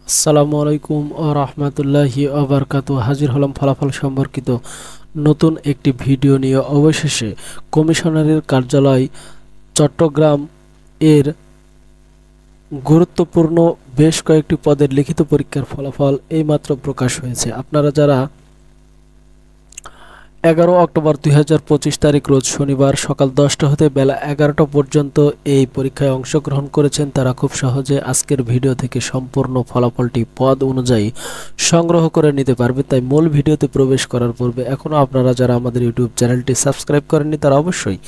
আসসালামু আলাইকুম ও রহমতুল্লাহি ওবারকাতু। হাজির হলাম ফলাফল সম্পর্কিত নতুন একটি ভিডিও নিয়ে। অবশেষে কমিশনারের কার্যালয় চট্টগ্রাম এর গুরুত্বপূর্ণ বেশ কয়েকটি পদের লিখিত পরীক্ষার ফলাফল এইমাত্র প্রকাশ হয়েছে। আপনারা যারা 11 অক্টোবর 2025 তারিখ রোজ শনিবার সকাল 10টা হতে বেলা 11টা পর্যন্ত এই পরীক্ষায় অংশগ্রহণ করেছেন, তারা খুব সহজে আজকের ভিডিও থেকে সম্পূর্ণ ফলাফলটি পদ অনুযায়ী সংগ্রহ করে নিতে পারবে। তাই মূল ভিডিওতে প্রবেশ করার পূর্বে এখনও আপনারা যারা আমাদের ইউটিউব চ্যানেলটি সাবস্ক্রাইব করেননি তারা অবশ্যই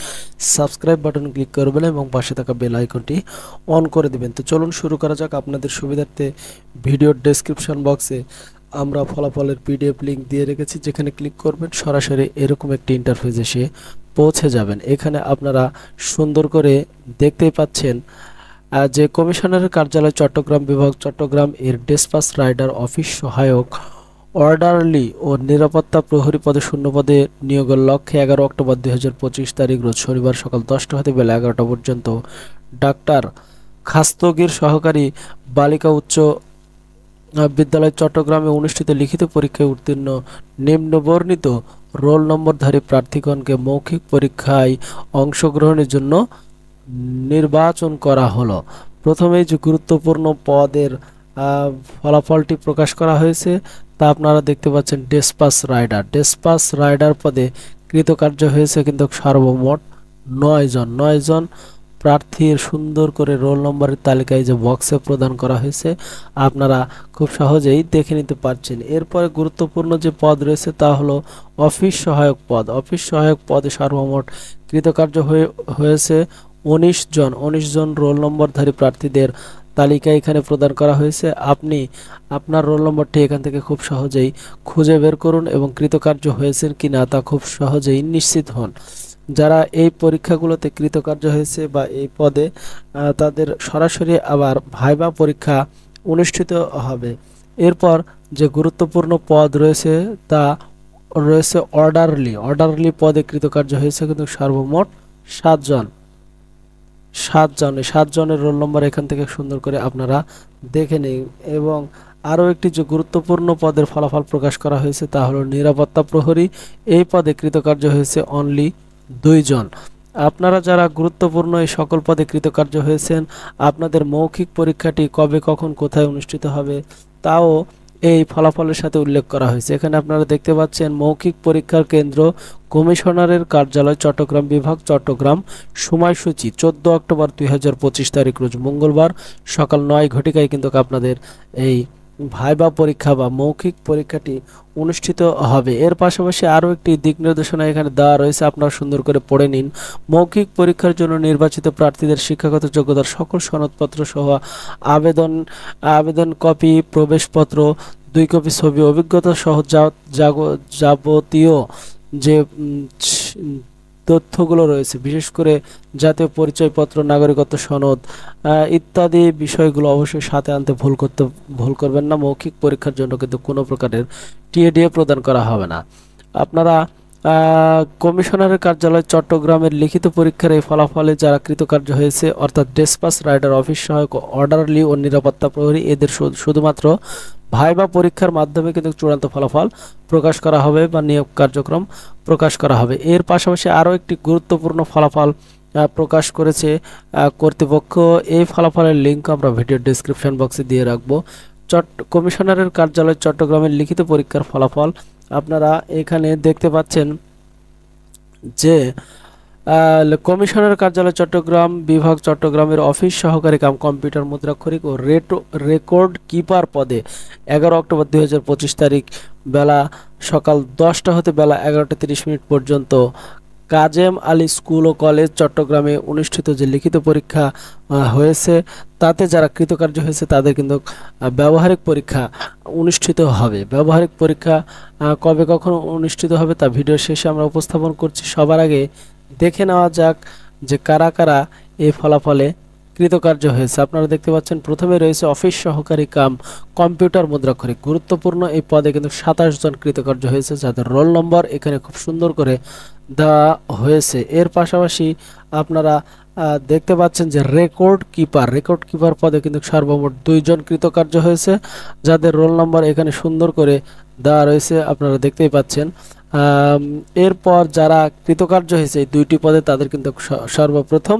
সাবস্ক্রাইব বাটন ক্লিক করবেন এবং পাশে থাকা বেল আইকনটি অন করে দিবেন। তো চলুন শুরু করা যাক। আপনাদের সুবিধার্থে ভিডিওর ডেসক্রিপশন বক্সে আমরা ফলাফলের পিডিএফ লিংক দিয়ে রেখেছি, যেখানে ক্লিক করবেন সরাসরি এরকম একটি ইন্টারফেস এসে পৌঁছে যাবেন। এখানে আপনারা সুন্দর করে দেখতেই পাচ্ছেন যে কমিশনারের কার্যালয় চট্টগ্রাম বিভাগ চট্টগ্রাম এর ডেসপাস রাইডার অফিস সহায়ক অর্ডারলি ও নিরাপত্তা প্রহরী পদে শূন্য পদে নিয়োগের লক্ষ্যে 11 অক্টোবর 2025 তারিখ রোজ শনিবার সকাল 10টা হতে বেলা 11টা পর্যন্ত ডাক্তার খাস্তগীর সহকারী বালিকা উচ্চ বিদ্যালয় চট্টগ্রামে অনুষ্ঠিত লিখিত পরীক্ষায় উত্তীর্ণ নিম্নবর্ণিত রোল নম্বরধারী প্রার্থীগণকে মৌখিক পরীক্ষায় অংশগ্রহণের জন্য নির্বাচন করা হলো। প্রথমেই যে গুরুত্বপূর্ণ পদের ফলাফলটি প্রকাশ করা হয়েছে তা আপনারা দেখতে পাচ্ছেন। ডেসপাস রাইডার পদে কৃতকার্য হয়েছে কিন্তু সর্বমোট 9 জন প্রার্থীর সুন্দর করে রোল নম্বরের তালিকায় যে বক্সে প্রদান করা হয়েছে আপনারা খুব সহজেই দেখে নিতে পারছেন। এরপরে গুরুত্বপূর্ণ যে পদ রয়েছে তা হলো অফিস সহায়ক পদ। অফিস সহায়ক পদে সর্বমোট কৃতকার্য হয়েছে 19 জন রোল নম্বরধারী প্রার্থীদের তালিকা এখানে প্রদান করা হয়েছে। আপনি আপনার রোল নম্বরটি এখান থেকে খুব সহজেই খুঁজে বের করুন এবং কৃতকার্য হয়েছেন কিনা তা খুব সহজেই নিশ্চিত হন। যারা এই পরীক্ষাগুলোতে কৃতকার্য হয়েছে বা এই পদে তাদের সরাসরি আবার ভাইবা পরীক্ষা অনুষ্ঠিত হবে। এরপর যে গুরুত্বপূর্ণ পদ রয়েছে তা রয়েছে অর্ডারলি পদে কৃতকার্য হয়েছে কিন্তু সর্বমোট 7 জনের রোল নম্বর এখান থেকে সুন্দর করে আপনারা দেখে নিন। এবং আরও একটি যে গুরুত্বপূর্ণ পদের ফলাফল প্রকাশ করা হয়েছে তা হলো নিরাপত্তা প্রহরী। এই পদে কৃতকার্য হয়েছে অনলি 2 জন। আপনারা যারা গুরুত্বপূর্ণ এই সকল পদে কৃতকার্য হয়েছেন, আপনাদের মৌখিক পরীক্ষাটি কবে কখন কোথায় অনুষ্ঠিত হবে তাও এই ফলাফলের সাথে উল্লেখ করা হয়েছে। এখানে আপনারা দেখতে পাচ্ছেন মৌখিক পরীক্ষার কেন্দ্র কমিশনারের কার্যালয় চট্টগ্রাম বিভাগ চট্টগ্রাম। সময়সূচি 14 অক্টোবর 2025 তারিখ রোজ মঙ্গলবার সকাল 9 ঘটিকায় কিন্তু আপনাদের এই ভাইবা পরীক্ষা বা মৌখিক পরীক্ষাটি অনুষ্ঠিত হবে। এর পাশাপাশি আরও একটি দিক নির্দেশনা এখানে দেওয়া রয়েছে, আপনারা সুন্দর করে পড়ে নিন। মৌখিক পরীক্ষার জন্য নির্বাচিত প্রার্থীদের শিক্ষাগত যোগ্যতার সকল সনদপত্র সহ আবেদন কপি, প্রবেশপত্র, 2 কপি ছবি, অভিজ্ঞতা সহ যাবতীয় যে তথ্যগুলো রয়েছে, বিশেষ করে জাতীয় পরিচয়পত্র, নাগরিকত্ব সনদ ইত্যাদি বিষয়গুলো অবশ্যই সাথে আনতে ভুল করবেন না। মৌখিক পরীক্ষার জন্য কিন্তু কোনো প্রকারের টিএডিএ প্রদান করা হবে না। আপনারা কমিশনারের কার্যালয় চট্টগ্রামের লিখিত পরীক্ষার এই ফলাফলে যারা কৃতকার্য হয়েছে অর্থাৎ ডেসপাস রাইডার অফিস সহায়ক অর্ডারলি ও নিরাপত্তা প্রহরী, এদের শুধুমাত্র ভাইবা পরীক্ষার মাধ্যমে কিন্তু চূড়ান্ত ফলাফল প্রকাশ করা হবে বা নিয়োগ কার্যক্রম প্রকাশ করা হবে। এর পাশাপাশি আরও একটি গুরুত্বপূর্ণ ফলাফল প্রকাশ করেছে কর্তৃপক্ষ। এই ফলাফলের লিঙ্ক আমরা ভিডিও ডেসক্রিপশন বক্সে দিয়ে রাখবো। কমিশনারের কার্যালয় চট্টগ্রামের লিখিত পরীক্ষার ফলাফল আপনারা এখানে দেখতে পাচ্ছেন যে কমিশনার কার্যালয় চট্টগ্রাম বিভাগ চট্টগ্রামের অফিস সহকারী কাম কম্পিউটার মুদ্রাক্ষরিক ও রেকর্ড কিপার পদে 11 অক্টোবর 2025 তারিখ বেলা সকাল 10টা হতে বেলা 11টা 30 পর্যন্ত কাজেম আলী স্কুল ও কলেজ চট্টগ্রামে অনুষ্ঠিত যে লিখিত পরীক্ষা হয়েছে তাতে যারা কৃতকার্য হয়েছে তাদের কিন্তু ব্যবহারিক পরীক্ষা অনুষ্ঠিত হবে। ব্যবহারিক পরীক্ষা কবে কখন অনুষ্ঠিত হবে তা ভিডিও শেষে আমরা উপস্থাপন করছি। সবার আগে দেখে নেওয়া যাক যে কারা কারা এই ফলাফলে কৃতকার্য হয়েছে। আপনারা দেখতে পাচ্ছেন প্রথমে রয়েছে অফিস সহকারী কাম কম্পিউটার মুদ্রাক্ষরিক। গুরুত্বপূর্ণ এই পদে কিন্তু 27 জন কৃতকার্য হয়েছে, যাদের রোল নম্বর এখানে খুব সুন্দর করে দেওয়া হয়েছে। এর পাশাপাশি আপনারা দেখতে পাচ্ছেন যে রেকর্ড কিপার পদে কিন্তু সর্বমোট 2 জন কৃতকার্য হয়েছে, যাদের রোল নাম্বার এখানে সুন্দর করে দেওয়া রয়েছে, আপনারা দেখতেই পাচ্ছেন। এরপর যারা কৃতকার্য হয়েছে এই 2টি পদে তাদের কিন্তু সর্বপ্রথম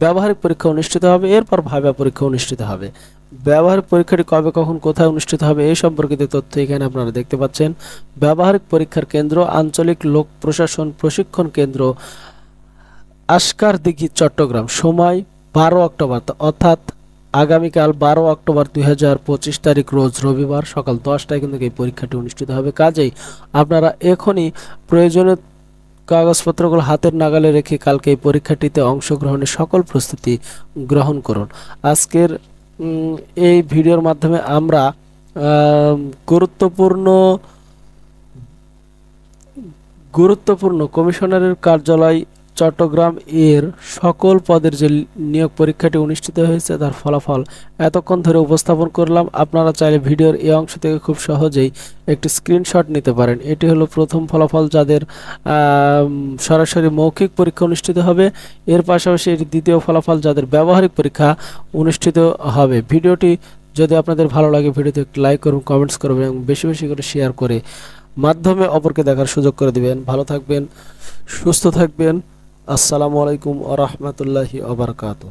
ব্যবহারিক পরীক্ষা অনুষ্ঠিত হবে, এরপর ভাইভা পরীক্ষা অনুষ্ঠিত হবে। ব্যবহারিক পরীক্ষাটি কবে কখন কোথায় অনুষ্ঠিত হবে এই সম্পর্কিত তথ্য এখানে আপনারা দেখতে পাচ্ছেন। ব্যবহারিক পরীক্ষার কেন্দ্র আঞ্চলিক লোক প্রশাসন প্রশিক্ষণ কেন্দ্র আস্কারদিঘি চট্টগ্রাম, সময় 12 অক্টোবর অর্থাৎ আগামীকাল 12 অক্টোবর 2025 তারিখ রোজ রবিবার সকাল 10টায় কিন্তু এই পরীক্ষাটি অনুষ্ঠিত হবে। কাজেই আপনারা এখনই প্রয়োজনীয় কাগজপত্রগুলো হাতের নাগালে রেখে কালকে এই পরীক্ষাটিতে অংশগ্রহণের সকল প্রস্তুতি গ্রহণ করুন। আজকের এই ভিডিওর মাধ্যমে আমরা গুরুত্বপূর্ণ কমিশনারের কার্যালয় চট্টগ্রাম এর সকল পদের যে নিয়োগ পরীক্ষাটি অনুষ্ঠিত হয়েছে তার ফলাফল এতক্ষণ ধরে উপস্থাপন করলাম। আপনারা চাইলে ভিডিওর এই অংশ থেকে খুব সহজেই একটি স্ক্রিনশট নিতে পারেন। এটি হলো প্রথম ফলাফল, যাদের সরাসরি মৌখিক পরীক্ষা অনুষ্ঠিত হবে। এর পাশাপাশি এটি দ্বিতীয় ফলাফল, যাদের ব্যবহারিক পরীক্ষা অনুষ্ঠিত হবে। ভিডিওটি যদি আপনাদের ভালো লাগে ভিডিওতে একটি লাইক করুন, কমেন্টস করবেন এবং বেশি বেশি করে শেয়ার করে মাধ্যমে অপরকে দেখার সুযোগ করে দিবেন। ভালো থাকবেন, সুস্থ থাকবেন। আসসালামু আলাইকুম ওয়া রাহমাতুল্লাহি ওয়া বারাকাতুহু।